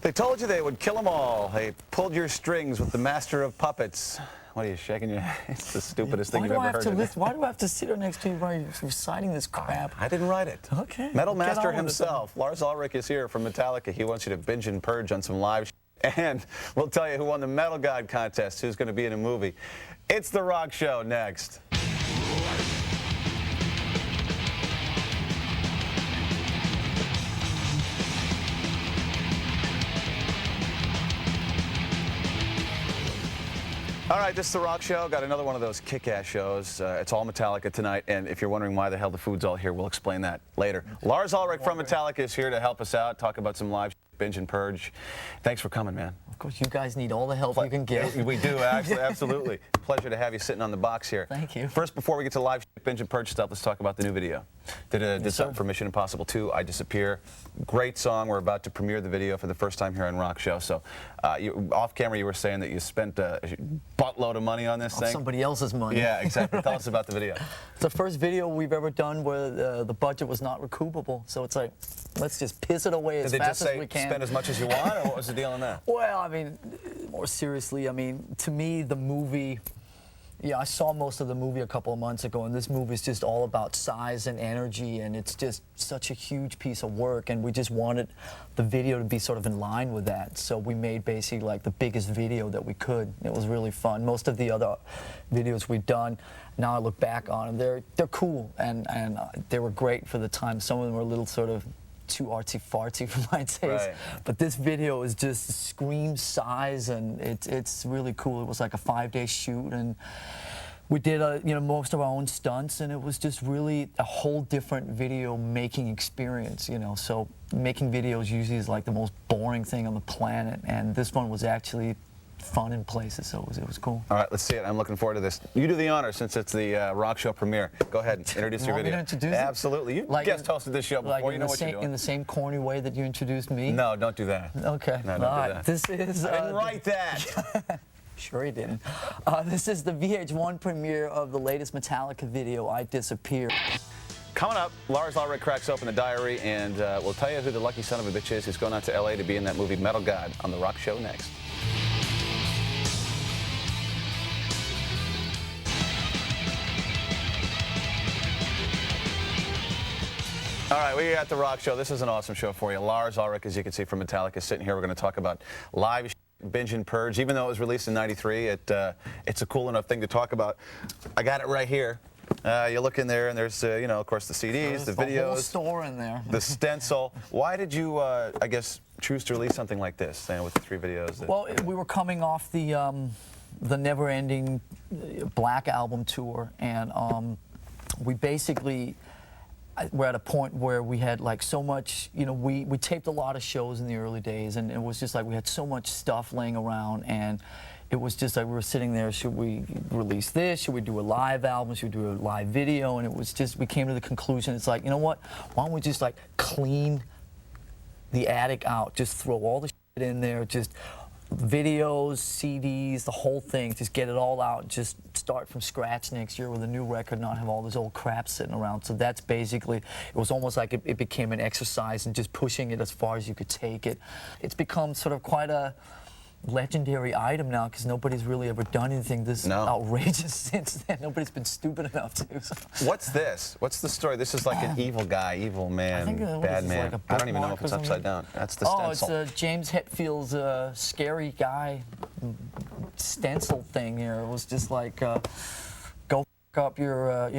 They told you they would kill them all. They pulled your strings with the master of puppets. What are you shaking your head? It's the stupidest thing you've ever heard. Why do I have to sit here next to you while you're reciting this crap? I didn't write it. Okay. Metal Master himself, Lars Ulrich, is here from Metallica. He wants you to binge and purge on some live and we'll tell you who won the Metal God contest, who's going to be in a movie. It's The Rock Show next. All right, this is The Rock Show. Got another one of those kick-ass shows. It's all Metallica tonight, and if you're wondering why the hell the food's all here, we'll explain that later. Lars Ulrich from Metallica is here to help us out, talk about some live binge and purge. Thanks for coming, man. Of course, you guys need all the help you can get. We do, actually, absolutely. Pleasure to have you sitting on the box here. Thank you. First, before we get to live binge and purge stuff, let's talk about the new video. Did something for Mission Impossible 2, I Disappear. Great song. We're about to premiere the video for the first time here on Rock Show. So, off camera, you were saying that you spent a buttload of money on this thing. Somebody else's money. Yeah, exactly. Tell us about the video. It's the first video we've ever done where the budget was not recoupable. So it's like, let's just piss it away as fast as we can. Spend as much as you want, or what was the deal on that? Well, I mean, more seriously, I mean, to me, the movie, yeah, I saw most of the movie a couple of months ago, and this movie is just all about size and energy, and it's just such a huge piece of work, and we just wanted the video to be sort of in line with that. So we made basically like the biggest video that we could. It was really fun. Most of the other videos we've done, now I look back on them, they're cool, and they were great for the time. Some of them were a little sort of too artsy-fartsy for my taste. Right. But this video is just screams size, and it's really cool. It was like a 5-day shoot, and we did most of our own stunts, and it was just really a whole different video making experience, So making videos usually is like the most boring thing on the planet, and this one was actually fun in places, so it was cool. All right, let's see it. I'm looking forward to this. You do the honor since it's the Rock Show premiere. Go ahead and introduce your video. Want me to introduce Absolutely. You guest hosted this show before. You know what you're doing. In the same corny way that you introduced me? No, don't do that. Okay. No, don't do that. This is... I didn't write that. Sure he didn't. This is the VH1 premiere of the latest Metallica video, I Disappear. Coming up, Lars Ulrich cracks open a diary, and we'll tell you who the lucky son of a bitch is who's going out to L.A. to be in that movie Metal God on The Rock Show next. All right, we got The Rock Show. This is an awesome show for you. Lars Ulrich, as you can see from Metallica, sitting here. We're going to talk about live binge and purge. Even though it was released in '93, it's a cool enough thing to talk about. I got it right here. You look in there, and there's, of course, the CDs, the videos. The whole store in there. The stencil. Why did you, I guess, choose to release something like this, with the 3 videos? Well, we were coming off the never-ending Black Album tour, and we basically... we're at a point where we had like so much, we taped a lot of shows in the early days, and it was just like we had so much stuff laying around, and it was just like we were sitting there, should we release this? Should we do a live album? Should we do a live video? And it was just, we came to the conclusion, it's like, you know what? Why don't we just like clean the attic out, just throw all the shit in there, just videos, CDs, the whole thing, just get it all out, just start from scratch next year with a new record, not have all this old crap sitting around. So that's basically, it was almost like it became an exercise and just pushing it as far as you could take it. It's become sort of quite a legendary item now, because nobody's really ever done anything this outrageous since then. Nobody's been stupid enough to. So. What's this? What's the story? This is like an evil guy, evil man, bad man. Like I don't even know if it's upside down. That's the stencil. Oh, it's James Hetfield's scary guy stencil thing here. It was just like, go f up your,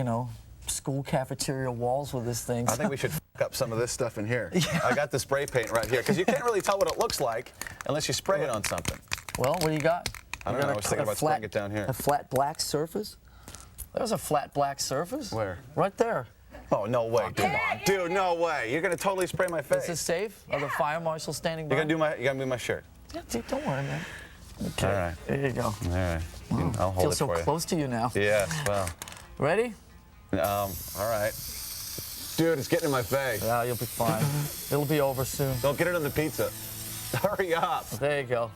school cafeteria walls with this thing. I think we should f up some of this stuff in here. Yeah. I got the spray paint right here, because you can't really tell what it looks like unless you spray it on something. Well, what do you got? I don't know. I was thinking about spraying it down here. A flat black surface? There's a flat black surface. Where? Right there. Oh, no way, dude. Dude, no way. You're going to totally spray my face. Is this safe? Are the fire marshals standing by? You're going to move my shirt. Yeah, dude, don't worry, man. Okay. All right. There you go. All right. Wow. I'll hold it for you. I feel so close to you now. Yes, well. Ready? All right. Dude, it's getting in my face. Yeah, you'll be fine. It'll be over soon. Don't get it on the pizza. Hurry up. There you go.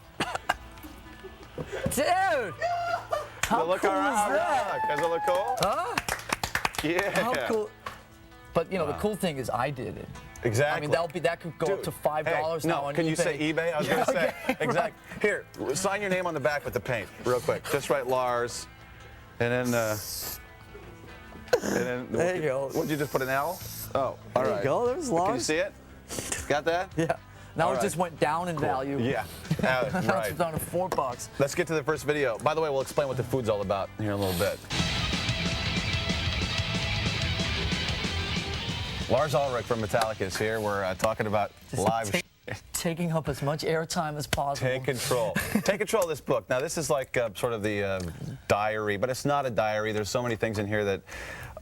Dude! How cool is that? Does it look cool? Huh? Yeah. How cool. But, the cool thing is I did it. Exactly. I mean, that could go up to $5 hey, now no, on can eBay. you say eBay? I was going to say. Okay, Exactly. Here, sign your name on the back with the paint, real quick. Just write Lars, and then. There you go. What did you just put an L? Oh, all right. There you go. There's Lars. Can you see it? Got that? Yeah. Now All it right. just went down in value. Yeah. Now Right. it's down to $4. Let's get to the first video. By the way, we'll explain what the food's all about here in a little bit. Lars Ulrich from Metallica is here. We're talking about live. Taking up as much airtime as possible. Take control. Take control of this book. Now, this is like sort of the diary, but it's not a diary. There's so many things in here that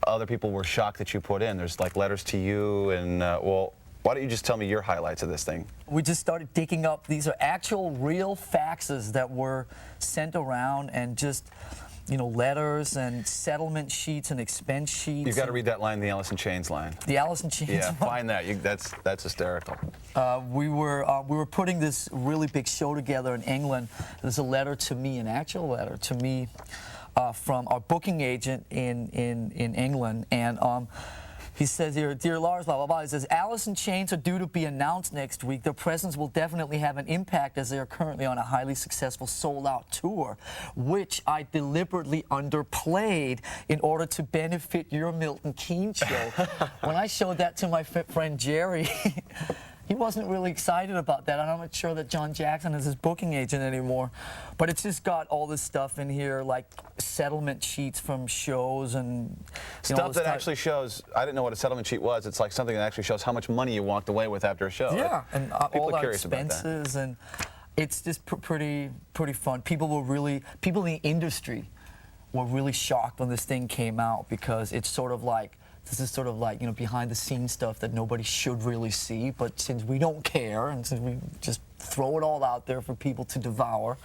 other people were shocked that you put in. There's like letters to you, and well, why don't you just tell me your highlights of this thing? We just started digging up. These are actual, real faxes that were sent around, and just, you know, letters and settlement sheets and expense sheets. You've got to read that line, the Alice in Chains line. The Alice in Chains. Yeah, find that. That's hysterical. We were putting this really big show together in England. There's a letter to me, an actual letter to me, from our booking agent in England, and he says here, "Dear Lars, blah blah blah." He says, "Alice in Chains are due to be announced next week. Their presence will definitely have an impact as they are currently on a highly successful sold-out tour, which I deliberately underplayed in order to benefit your Milton Keynes show." When I showed that to my friend Jerry, he wasn't really excited about that. I'm not sure that John Jackson is his booking agent anymore. But it's just got all this stuff in here, like settlement sheets from shows and Stuff that actually shows. I didn't know what a settlement sheet was. It's like something that actually shows how much money you walked away with after a show. Yeah, and people all are our curious about that. expenses, and it's just pretty fun. People in the industry were really shocked when this thing came out, because it's sort of like, this is sort of like, you know, behind the scenes stuff that nobody should really see, but since we don't care and since we just throw it all out there for people to devour,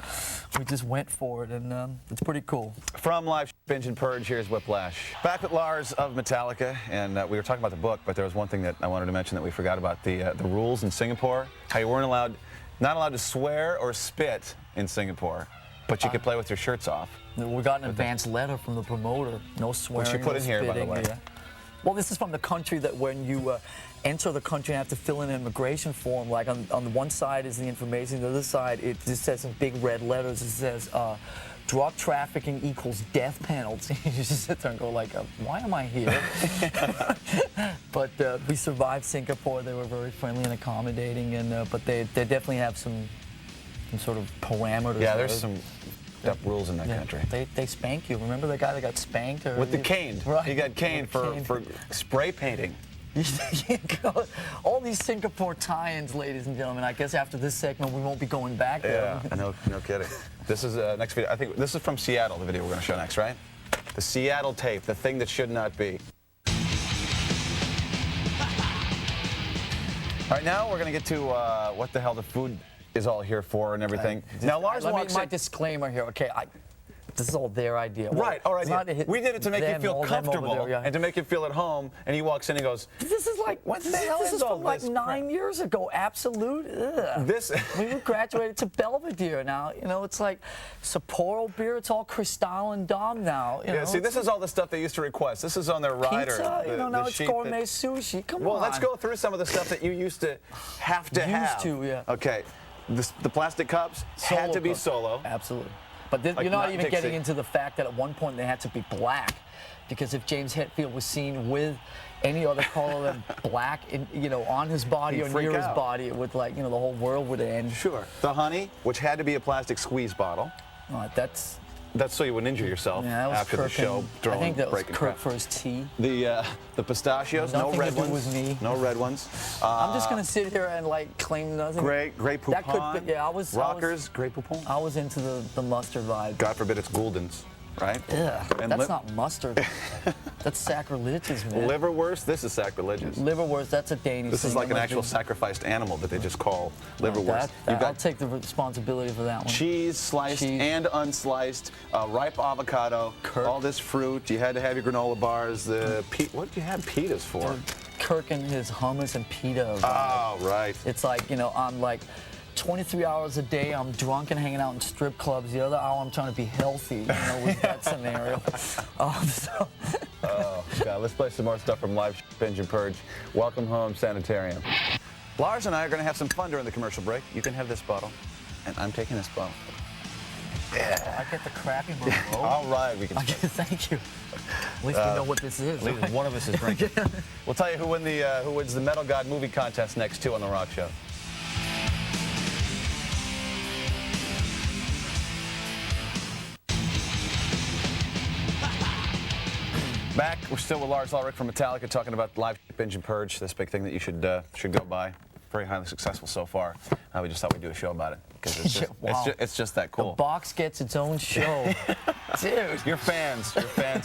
we just went for it, and it's pretty cool. From Live Binge and Purge, here's Whiplash. Back with Lars of Metallica, and we were talking about the book, but there was one thing that I wanted to mention that we forgot about, the rules in Singapore, how you weren't not allowed to swear or spit in Singapore, but you could play with your shirts off. We got an advance letter from the promoter, no swearing, Which you put no in here, by the spitting, way. yeah. Well, this is from the country that when you enter the country and have to fill in an immigration form, like on the one side is the information, the other side it just says in big red letters, it says drug trafficking equals death penalty. You just sit there and go like, why am I here? But we survived Singapore. They were very friendly and accommodating, and but they definitely have some sort of parameters. Yeah, there's some rules in that country. They spank you. Remember the guy that got spanked? With the cane. Right. He got caned for spray painting. All these Singapore tie-ins, ladies and gentlemen. I guess after this segment, we won't be going back there. Yeah, no kidding. This is next video. I think this is from Seattle, the video we're going to show next, right? The Seattle tape, the thing that should not be. All right, now we're going to get to what the hell the food is all here for and everything. Now, Lars walks my in. disclaimer here. Okay, this is all their idea. Well, Right, all right. it's not We did it to make you them, feel all them over comfortable there, yeah. and to make you feel at home. And he walks in and goes, This is like, what the hell this is is all from like this 9 years ago. Absolute. Ugh. This. We graduated to Belvedere now. You know, it's like Sapporo beer. It's all Cristal and Dom now. You Yeah, know, see, this is all the stuff they used to request. This is on their rider. pizza. the- You know, the now it's sheet gourmet that- sushi. Come on. Well, let's go through some of the stuff that you used to have to have. Used to, yeah. Okay. The plastic cups had to be cup. solo. Absolutely. But Like you're not not even Dixie. getting into the fact that at one point they had to be black, because if James Hetfield was seen with any other color than black, on his body He'd or freak near his out. body, it would the whole world would end. Sure. The honey, which had to be a plastic squeeze bottle. That's so you wouldn't injure yourself That was after Kirk the show. I think that was breaking Kirk crap. for his tea. The pistachios, no Nothing red to do ones. with me. No red ones. I'm just gonna sit here and claim nothing. Grey poupon. That could be, yeah. Rockers, Grey poupon. I was into the mustard vibe. God forbid it's Gouldens, right? Yeah, And that's not mustard. That's sacrilegious, man. Liverwurst, this is sacrilegious. Liverwurst, that's a Danish This thing. is like That an must actual be- sacrificed animal that they just call liverwurst. You've I'll got take the responsibility for that one. cheese, sliced Cheese. and unsliced, ripe avocado, Kirk. all this fruit. You had to have your granola bars. The what did you have pitas for? Kirk and his hummus and pita. Oh, right. It's like, I'm like 23 hours a day, I'm drunk and hanging out in strip clubs. The other hour, I'm trying to be healthy, with that scenario. Let's play some more stuff from Live Binge and Purge. Welcome home, Sanitarium. Lars and I are going to have some fun during the commercial break. You can have this bottle, and I'm taking this bottle. I get the crappy Merlot. All right, we can. Thank you. At least we know what this is. At least one of us is drinking. We'll tell you who wins the Metal God movie contest next, too, on The Rock Show. Back, we're still with Lars Ulrich from Metallica talking about Live Binge and Purge, this big thing that you should go by. Very highly successful so far. We just thought we'd do a show about it because it's just that cool. The box gets its own show. Dude. Your fans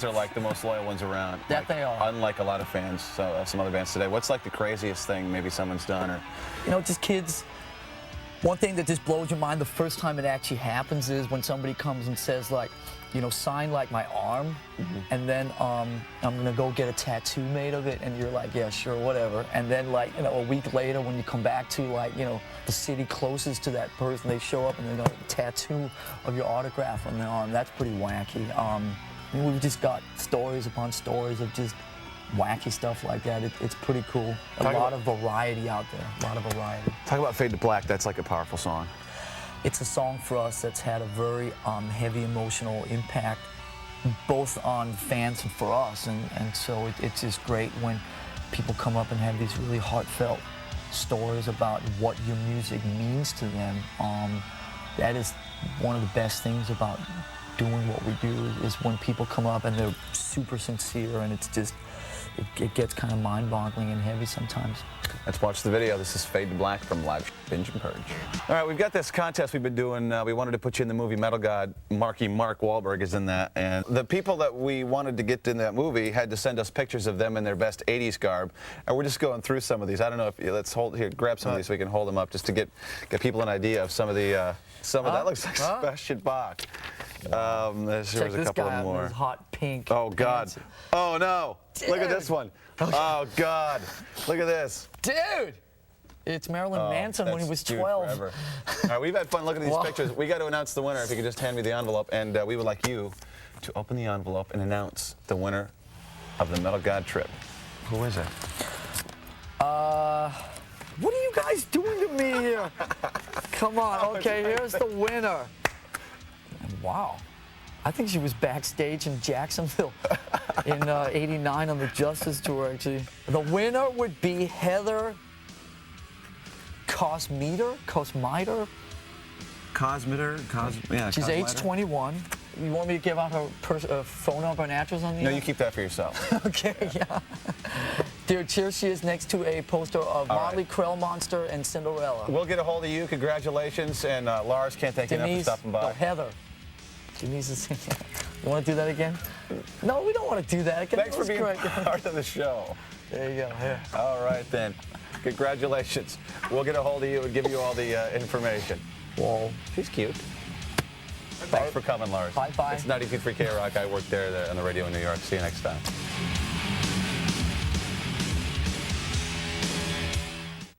are like the most loyal ones around. That they are. Unlike a lot of fans, some other bands today. What's like the craziest thing maybe someone's done? Or just kids. One thing that just blows your mind the first time it actually happens is when somebody comes and says like, sign like my arm, and then I'm gonna go get a tattoo made of it, and you're like, yeah, sure, whatever. And then like, a week later when you come back to like, the city closest to that person, they show up and they got a tattoo of your autograph on their arm. That's pretty wacky. We've just got stories upon stories of just wacky stuff like that. It's pretty cool. A lot of variety out there. A lot of variety. Talk about Fade to Black. That's like a powerful song. It's a song for us that's had a very heavy emotional impact, both on fans and for us. And so it's just great when people come up and have these really heartfelt stories about what your music means to them. That is one of the best things about doing what we do is when people come up and they're super sincere, and it's just, it gets kind of mind-boggling and heavy sometimes. Let's watch the video. This is Fade to Black from Live Binge and Purge. All right, we've got this contest we've been doing. We wanted to put you in the movie Metal God. Mark Wahlberg is in that. And the people that we wanted to get in that movie had to send us pictures of them in their best 80s garb. And we're just going through some of these. I don't know if let's hold here, grab some of these so we can hold them up just to get people an idea of some of the, that looks like Sebastian Bach. There's a couple guy more. In his hot pink. Oh, God. Pants. Oh, no. Dude. Look at this one. Oh, God. Look at this. Dude! It's Marilyn Manson when he was 12. All right, we've had fun looking at these pictures. We got to announce the winner. If you could just hand me the envelope, and we would like you to open the envelope and announce the winner of the Metal God trip. Who is it? What are you guys doing to me here? Come on. Okay, here's the winner. Wow. I think she was backstage in Jacksonville in '89 on the Justice Tour, actually. The winner would be Heather Cosmiter? She's age 21. You want me to give out her phone number and address on the No, you keep that for yourself. Okay, yeah. Dude, here she is next to a poster of Motley Crue Monster and Cinderella. We'll get a hold of you. Congratulations. And Lars, can't thank you enough for stopping by. No, Heather. Denise is You want to do that again? No, we don't want to do that again. Thanks for being part of the show. There you go. Here. All right, then. Congratulations. We'll get a hold of you and give you all the information. Whoa. She's cute. Thanks for coming, Lars. Bye-bye. It's 92.3 K-Rock. I work there on the radio in New York. See you next time.